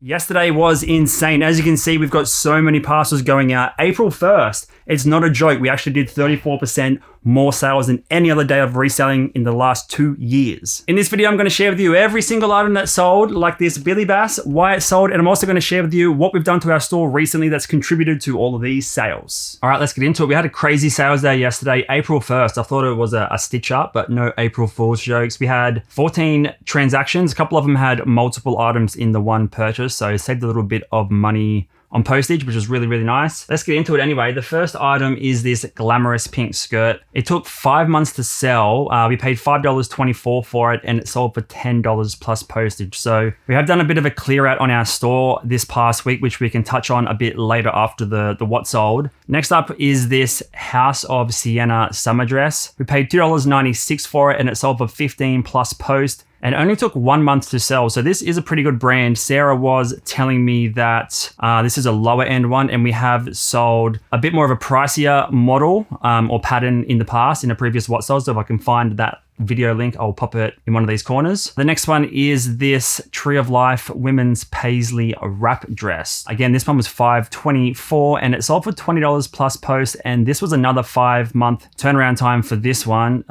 Yesterday was insane. As you can see, we've got so many parcels going out. April 1st, it's not a joke. We actually did 34% more sales than any other day of reselling in the last 2 years. In this video, I'm going to share with you every single item that sold, like this Billy Bass, why it sold, and I'm also going to share with you what we've done to our store recently that's contributed to all of these sales. All right, let's get into it. We had a crazy sales day yesterday, April 1st. I thought it was a stitch up, but no April Fool's jokes. We had 14 transactions. A couple of them had multiple items in the one purchase, so it saved a little bit of money on postage, which was really, really nice. Let's get into it anyway. The first item is this glamorous pink skirt. It took 5 months to sell. We paid $5.24 for it, and it sold for $10 plus postage. So we have done a bit of a clear out on our store this past week, which we can touch on a bit later after the what sold. Next up is this House of Sienna summer dress. We paid $2.96 for it, and it sold for $15 plus post. And it only took 1 month to sell. So this is a pretty good brand. Sarah was telling me that this is a lower end one, and we have sold a bit more of a pricier model or pattern in the past in a previous what sold. So if I can find that video link, I'll pop it in one of these corners. The next one is this Tree of Life women's paisley wrap dress. Again, this one was $5.24 and it sold for $20 plus post. And this was another 5 month turnaround time for this one.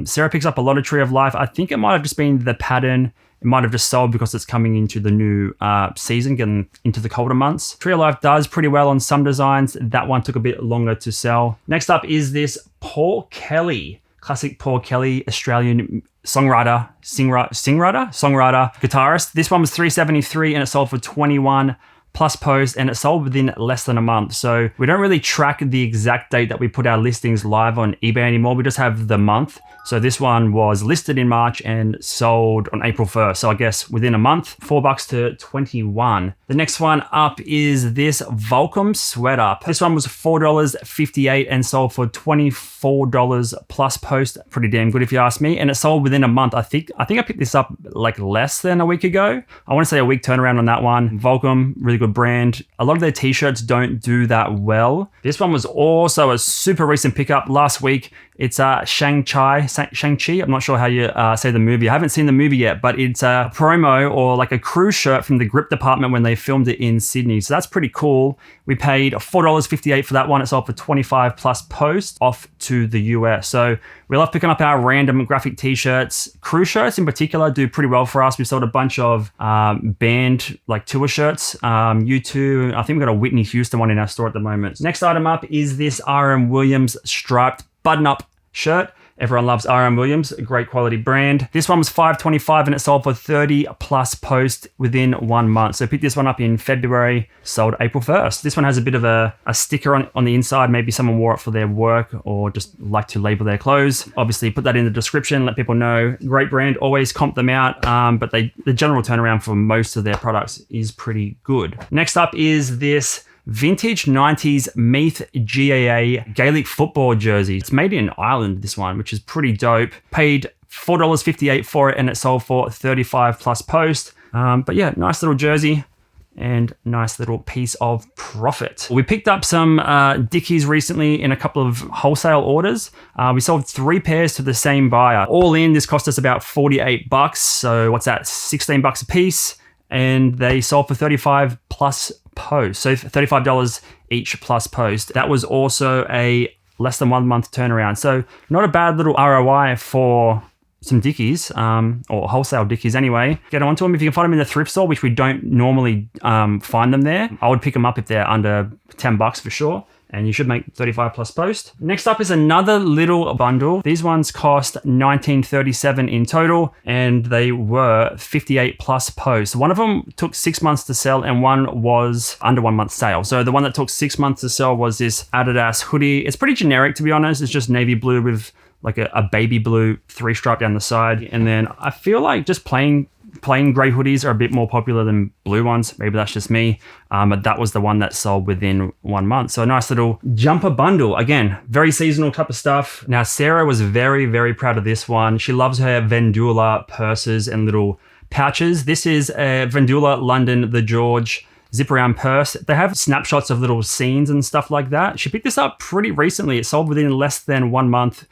Sarah picks up a lot of Tree of Life. I think it might have just been the pattern. It might have just sold because it's coming into the new season, getting into the colder months. Tree of Life does pretty well on some designs. That one took a bit longer to sell. Next up is this Paul Kelly. Classic Paul Kelly, Australian songwriter, guitarist. This one was $3.73 and it sold for $21 plus post, and it sold within less than a month. So we don't really track the exact date that we put our listings live on eBay anymore. We just have the month. So this one was listed in March and sold on April 1st. So I guess within a month, $4 to $21. The next one up is this Volcom sweater. This one was $4.58 and sold for $24 plus post. Pretty damn good if you ask me. And it sold within a month. I think I picked this up like less than a week ago. I want to say a week turnaround on that one. Volcom, really good brand. A lot of their t-shirts don't do that well. This one was also a super recent pickup last week. It's Shang-Chi. I'm not sure how you say the movie. I haven't seen the movie yet, but it's a promo or like a cruise shirt from the grip department when they filmed it in Sydney. So that's pretty cool. We paid $4.58 for that one. It sold for $25 plus post off to the US. So we love picking up our random graphic t-shirts. Cruise shirts in particular do pretty well for us. We've sold a bunch of band like tour shirts. U2, I think we've got a Whitney Houston one in our store at the moment. Next item up is this RM Williams striped button-up shirt. Everyone loves RM Williams, a great quality brand. This one was $5.25 and it sold for $30 plus post within 1 month. So picked this one up in February, sold April 1st. This one has a bit of a sticker on the inside. Maybe someone wore it for their work or just like to label their clothes. Obviously put that in the description, let people know. Great brand, always comp them out, but the general turnaround for most of their products is pretty good. Next up is this vintage 90s Meath GAA Gaelic football jersey. It's made in Ireland, this one, which is pretty dope. Paid $4.58 for it and it sold for $35 plus post. But yeah, nice little jersey and nice little piece of profit. We picked up some Dickies recently in a couple of wholesale orders. We sold 3 pairs to the same buyer. All in, this cost us about $48. So what's that? $16 a piece. And they sold for $35 plus post. So $35 each plus post. That was also a less than 1 month turnaround. So not a bad little ROI for some Dickies, or wholesale Dickies anyway. Get onto them if you can find them in the thrift store, which we don't normally find them there. I would pick them up if they're under $10 for sure. And you should make 35 plus post. Next up is another little bundle. These ones cost $19.37 in total, and they were 58 plus post. One of them took 6 months to sell, and one was under 1 month sale. So the one that took 6 months to sell was this Adidas hoodie. It's pretty generic, to be honest. It's just navy blue with like a baby blue 3-stripe down the side. And then I feel like just plain gray hoodies are a bit more popular than blue ones. Maybe that's just me. But that was the one that sold within 1 month. So a nice little jumper bundle. Again, very seasonal type of stuff. Now, Sarah was very, very proud of this one. She loves her Vendula purses and little pouches. This is a Vendula London The George zip around purse. They have snapshots of little scenes and stuff like that. She picked this up pretty recently. It sold within less than 1 month.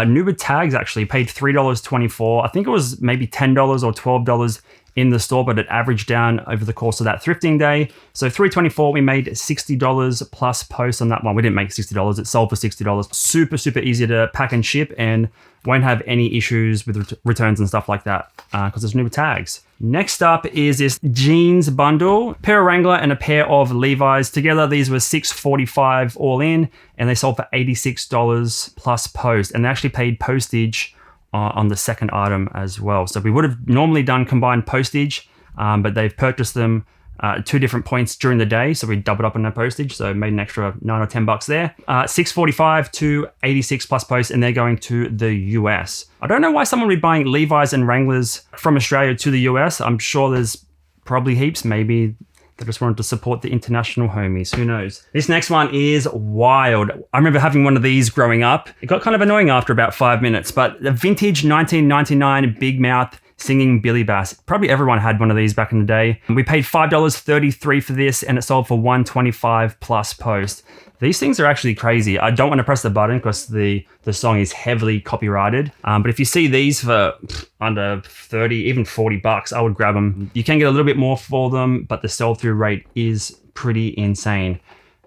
New with tags, actually, paid $3.24. I think it was maybe $10 or $12 in the store, but it averaged down over the course of that thrifting day. So $324, we made $60 plus post on that one. We didn't make $60, it sold for $60. Super, super easy to pack and ship and won't have any issues with returns and stuff like that because there's new tags. Next up is this jeans bundle, pair of Wrangler and a pair of Levi's. Together, these were $645 all in, and they sold for $86 plus post. And they actually paid postage on the second item as well. So we would have normally done combined postage, but they've purchased them at 2 different points during the day. So we doubled up on their postage. So made an extra $9 or $10 there. $645 to $86 plus post, and they're going to the US. I don't know why someone would be buying Levi's and Wranglers from Australia to the US. I'm sure there's probably heaps. Maybe they just wanted to support the international homies. Who knows? This next one is wild. I remember having one of these growing up. It got kind of annoying after about 5 minutes, but the vintage 1999 Big Mouth singing Billy Bass. Probably everyone had one of these back in the day. We paid $5.33 for this, and it sold for $125 plus post. These things are actually crazy. I don't want to press the button because the song is heavily copyrighted. But if you see these for under 30, even $40, I would grab them. You can get a little bit more for them, but the sell-through rate is pretty insane.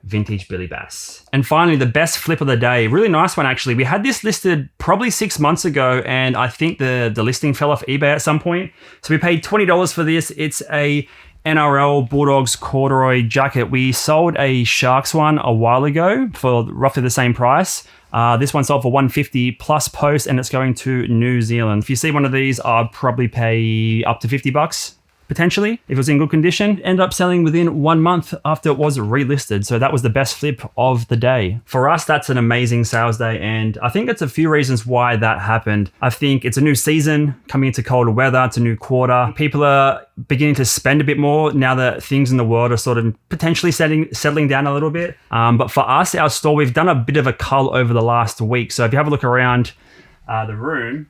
Vintage Billy Bass. And finally, the best flip of the day. Really nice one, actually. We had this listed probably 6 months ago, and I think the listing fell off eBay at some point. So we paid $20 for this. It's a NRL Bulldogs corduroy jacket. We sold a Sharks one a while ago for roughly the same price. This one sold for $150 plus post, and it's going to New Zealand. If you see one of these, I'd probably pay up to $50. Potentially, if it was in good condition. Ended up selling within 1 month after it was relisted. So that was the best flip of the day. For us, that's an amazing sales day. And I think it's a few reasons why that happened. I think it's a new season coming into colder weather. It's a new quarter. People are beginning to spend a bit more now that things in the world are sort of potentially settling down a little bit. But for us, our store, we've done a bit of a cull over the last week. So if you have a look around the room,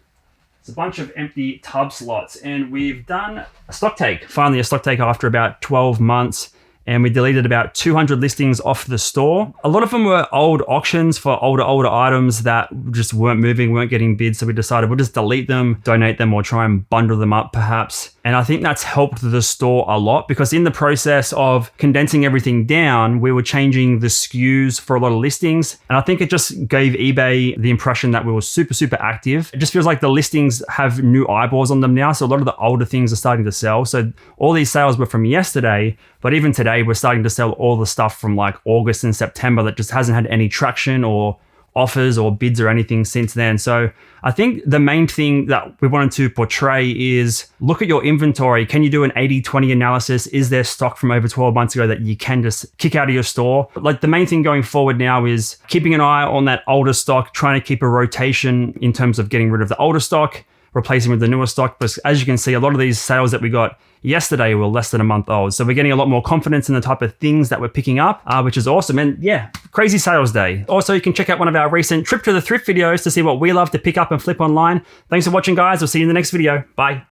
a bunch of empty tub slots, and we've done a stock take. Finally, a stock take after about 12 months, and we deleted about 200 listings off the store. A lot of them were old auctions for older items that just weren't moving, weren't getting bids. So we decided we'll just delete them, donate them, or try and bundle them up perhaps. And I think that's helped the store a lot, because in the process of condensing everything down, we were changing the SKUs for a lot of listings. And I think it just gave eBay the impression that we were super, super active. It just feels like the listings have new eyeballs on them now. So a lot of the older things are starting to sell. So all these sales were from yesterday, but even today we're starting to sell all the stuff from like August and September that just hasn't had any traction or offers or bids or anything since then. So I think the main thing that we wanted to portray is look at your inventory. Can you do an 80-20 analysis? Is there stock from over 12 months ago that you can just kick out of your store? Like the main thing going forward now is keeping an eye on that older stock, trying to keep a rotation in terms of getting rid of the older stock, replacing with the newer stock. But as you can see, a lot of these sales that we got yesterday were less than a month old. So we're getting a lot more confidence in the type of things that we're picking up, which is awesome. And yeah, crazy sales day. Also, you can check out one of our recent trip to the thrift videos to see what we love to pick up and flip online. Thanks for watching, guys. We'll see you in the next video. Bye.